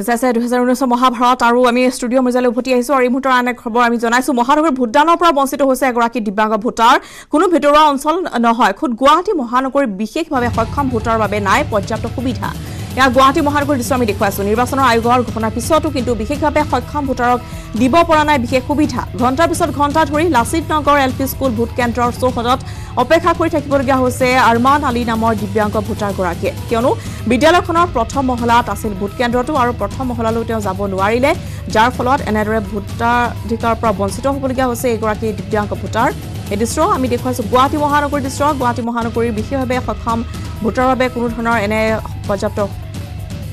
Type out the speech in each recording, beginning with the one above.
পিছে 2019 মহাভাৰত আৰু আমি ষ্টুডিঅ' মজালৈ উভতি আহিছো আৰু এই মুহূৰ্তৰ আন এক খবৰ আমি জনাইছো মহানগৰ ভোটদানৰ পৰা বঞ্চিত হৈছে এগৰাকী দিব্যাংগ ভোটাৰ কোনো ভিতৰুৱা অঞ্চল নহয় খুদ গুৱাহাটী মহানগৰীৰ বিশেষভাৱে সক্ষম ভোটাৰৰ বাবে নাই পৰ্যাপ্ত সুবিধা ইয়া গুৱাহাটী মহানগৰীৰ দৃশ্য আমি দেখুৱাইছো নিৰ্বাচনৰ আয়োগৰ ঘোষণাৰ পিছতো কিন্তু বিশেষভাৱে সক্ষম ভোটাৰক দিব পৰা নাই বিশেষ সুবিধা ঘণ্টাৰ পিছত ঘণ্টা ধৰি লাচিত নগৰ এলপি স্কুল ভোট কেন্দ্ৰৰ চৌহদত অপেক্ষা কৰি থাকিবলগীয়া হৈছে আৰমান আলী নামৰ দিব্যাংগ ভোটাৰগৰাকীয়ে কিয়নো বিদ্যালয়খনৰ প্ৰথম মহলাত আছিল ভোট কেন্দ্ৰটো আৰু প্ৰথম মহলালৈ তেওঁ যাব নোৱাৰিলে যাৰ ফলত এনেদৰে ভোটাধিকাৰৰ পৰা বঞ্চিত হ'বলগীয়া হৈছে এগৰাকী দিব্যাংগ ভোটাৰ এই দৃশ্য আমি দেখুৱাইছো গুৱাহাটী মহানগৰীৰ দৃশ্য গুৱাহাটী মহানগৰীৰ বিশেষভাৱে সক্ষম ভোটাৰৰ বাবে কোনো ধৰণৰ এনে পৰ্যাপ্ত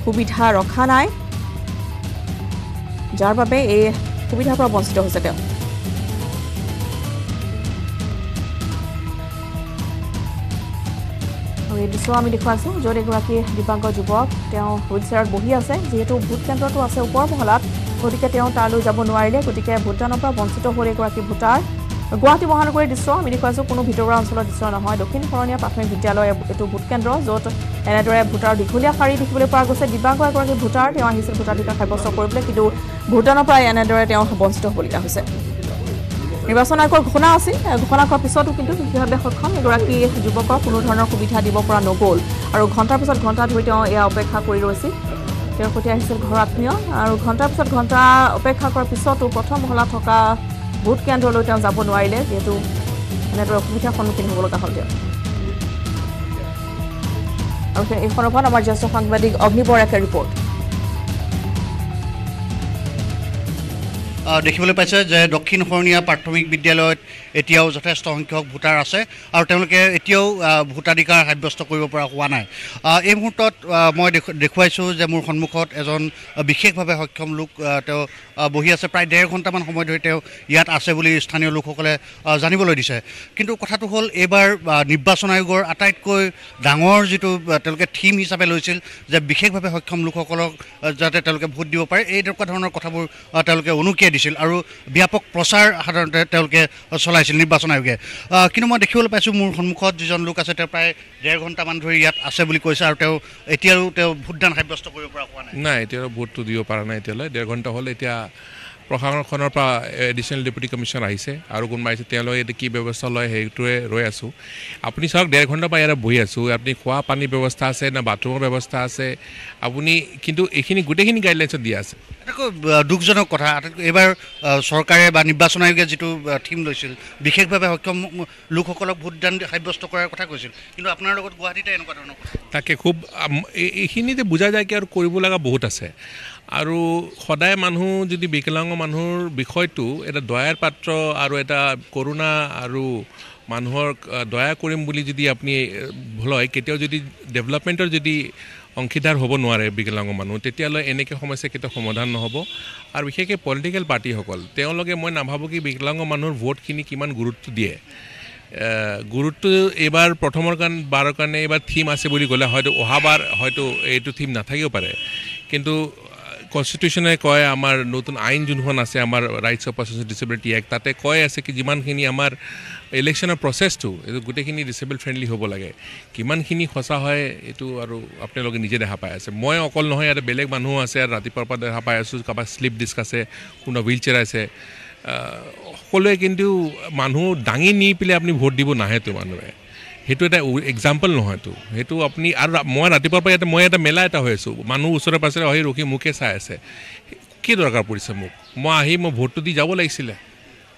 সুবিধা ৰখা নাই যাৰ বাবে এই সুবিধাৰ পৰা বঞ্চিত হৈছে তেওঁ এই দৃশ্য আমি দেখুৱাইছো য'ত এগৰাকী দিব্যাংগ যুৱক তেওঁ হুইলচেয়াৰত বহি আছে যিহেতু ভোট কেন্দ্ৰটো আছে ওপৰ মহলাত গতিকে তেওঁ তালৈ যাব নোৱাৰিলে গতিকে ভোটদানৰ পৰা বঞ্চিত হ'ল এগৰাকী ভোটাৰ গুৱাহাটী মহানগৰীৰ দৃশ্য আমি দেখুৱাইছো কোনো ভিতৰুৱা অঞ্চলৰ দৃশ্য নহয় দক্ষিণ শৰণীয়া প্ৰাথমিক বিদ্যালয় এইটো ভোট কেন্দ্ৰ য'ত এনেদৰে ভোটাৰ দীঘলীয়া শাৰী দেখিবলৈ পোৱা গৈছে দিব্যাংগ এগৰাকী ভোটাৰ তেওঁ আহিছিল ভোটাধিকাৰ সাব্যস্ত কৰিবলৈ কিন্তু ভোটদানৰ পৰা এনেদৰে তেওঁ বঞ্চিত হ'বলগীয়া হৈছে নিৰ্বাচন আয়োগৰ ঘোষণা আছিল ঘোষণা কৰাৰ পিছতো কিন্তু বিশেষভাৱে সক্ষম এগৰাকী যুৱকক কোনো ধৰণৰ সুবিধা দিব পৰা নগ'ল আৰু ঘণ্টাৰ পিছত ঘণ্টা ধৰি তেওঁ এয়া অপেক্ষা কৰি ৰৈছিল তেওঁৰ সৈতে আহিছিল ঘৰৰ আত্মীয় আৰু ঘণ্টাৰ পিছত ঘণ্টা অপেক্ষা কৰাৰ পিছতো প্ৰথম মহলাত থকা ভোট কেন্দ্ৰলৈ তেওঁ যাব নোৱাৰিলে যিহেতু এনেদৰে অসুবিধাৰ সন্মুখীন হ'ব লগা হ'ল তেওঁ আৰু এই সন্দৰ্ভত আমাৰ জ্যেষ্ঠ সাংবাদিক অগ্নিবৰ একে ৰিপৰ্ট দেখিবলৈ পাইছে যে দক্ষিণ শৰণীয়া প্ৰাথমিক বিদ্যালয়ত এতিয়াও যথেষ্ট সংখ্যক ভোটাৰ আছে আৰু তেওঁলোকে এতিয়াও ভোটাধিকাৰ সাব্যস্ত কৰিব পৰা হোৱা নাই এই মুহূৰ্তত মই দেখুৱাইছোঁ যে মোৰ সন্মুখত এজন বিশেষভাৱে সক্ষম লোক তেওঁ বহি আছে প্ৰায় 1.5 ঘণ্টামান সময় ধৰি তেওঁ ইয়াত আছে বুলি স্থানীয় লোকসকলে জানিবলৈ দিছে কিন্তু কথাটো হ'ল এইবাৰ নিৰ্বাচন আয়োগৰ আটাইতকৈ ডাঙৰ যিটো তেওঁলোকে থিম হিচাপে লৈছিল যে বিশেষভাৱে সক্ষম লোকসকলক যাতে তেওঁলোকে ভোট দিব পাৰে এই এনেকুৱা ধৰণৰ কথাবোৰ তেওঁলোকে উনুকিয়াই দিছিল আৰু ব্যাপক প্ৰচাৰ সাধাৰণতে তেওঁলোকে চলাইছিল নিৰ্বাচন আয়োগে কিন্তু মই দেখিবলৈ পাইছোঁ মোৰ সন্মুখত যিজন লোক আছে তেওঁ প্ৰায় 1.5 ঘণ্টামান ধৰি ইয়াত আছে বুলি কৈছে আৰু তেওঁ এতিয়াও তেওঁ ভোটদান সাব্যস্ত কৰিব পৰা হোৱা নাই এতিয়াও ভোটটো দিব পৰা নাই এতিয়ালৈ 1.5 ঘণ্টা হ'ল এতিয়া প্ৰশাসনখনৰ পৰা এডিশ্যনেল ডেপুটি কমিশ্যনাৰ আহিছে আৰু কোনোবা আহিছে তেওঁলোকে এতিয়া কি ব্যৱস্থা লয় সেইটোৱে ৰৈ আছোঁ আপুনি চাওক 1.5 ঘণ্টাৰ পৰা ইয়াত বহি আছোঁ আপুনি খোৱা পানীৰ ব্যৱস্থা আছে না বাথৰুমৰ ব্যৱস্থা আছে আপুনি কিন্তু এইখিনি গোটেইখিনি গাইডলাইনছত দিয়া আছে আটাইতকৈ দুখজনক কথা এইবাৰ চৰকাৰে বা নিৰ্বাচন আয়োগে যিটো থিম লৈছিল বিশেষভাৱে সক্ষম লোকসকলক ভোটদান সাব্যস্ত কৰাৰ কথা কৈছিল কিন্তু আপোনাৰ লগত গুৱাহাটীতে এনেকুৱা ধৰণৰ তাকে খুব এইখিনিতে বুজা যায় কি আৰু কৰিব লগা বহুত আছে আৰু সদায় মানুহ যদি বিকলাংগ মানুহৰ বিষয়টো এটা দয়াৰ পাত্ৰ আৰু এটা কৰোণা আৰু মানুহৰ দয়া কৰিম বুলি যদি আপুনি লয় কেতিয়াও যদি ডেভেলপমেণ্টৰ যদি অংশীদাৰ হ'ব নোৱাৰে বিকলাংগ মানুহ তেতিয়ালৈ এনেকৈ সমস্যা কেতিয়াও সমাধান নহ'ব আৰু বিশেষকৈ পলিটিকেল পাৰ্টিসকল তেওঁলোকে মই নাভাবোঁ কি বিকলাংগ মানুহৰ ভোটখিনি কিমান গুৰুত্ব দিয়ে গুৰুত্ব এইবাৰ প্ৰথমৰ বাৰৰ কাৰণে এইবাৰ থিম আছে বুলি ক'লে হয়তো অহাবাৰ হয়তো এইটো থিম নাথাকিব পাৰে কিন্তু কনষ্টিটিউশ্যনে কয় আমাৰ নতুন আইন যোনখন আছে আমাৰ rights of persons with disability act তাতে কয় আছে কি যিমানখিনি আমাৰ ইলেকশ্যনৰ প্ৰচেছটো এইটো গোটেইখিনি ডিছেবল ফ্ৰেণ্ডলি হ'ব লাগে কিমানখিনি সঁচা হয় এইটো আৰু আপোনালোকে নিজে দেখা পাই আছে মই অকল নহয় ইয়াতে বেলেগ মানুহো আছে আৰু ৰাতিপুৱাৰ পৰা দেখা পাই আছোঁ কাৰোবাৰ শ্লিপ ডিস্ক আছে কোনোবা হুইল চেয়াৰ আছে সকলোৱে কিন্তু মানুহ দাঙি নি পেলাই আপুনি ভোট দিব নাহেতো মানুহে সেইটো এটা এক্সাম্পল নহয়তো সেইটো আপুনি আৰু মই ৰাতিপুৱাৰ পৰা মই এটা মেলা এটা হৈ আছোঁ মানুহ ওচৰে পাছৰে আহি ৰখি মোকে চাই আছে কি দৰকাৰ পৰিছে মোক মই ভোটটো দি যাব লাগিছিলে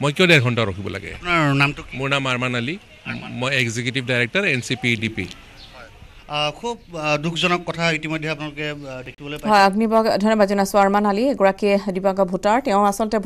মই কিয় 1.5 ঘণ্টা ৰখিব লাগে নামটো মোৰ নাম আৰমান আলী মই এক্সিকিউটিভ ডাইৰেক্টৰ NCPDP খুব দুখজনক কথা ইতিমধ্যে আপোনালোকে দেখিবলৈ পাইছে হয় অগ্নিবৰ ধন্যবাদ জনাইছোঁ আৰমান আলী এগৰাকী দিব্যাংগ ভোটাৰ তেওঁ আচলতে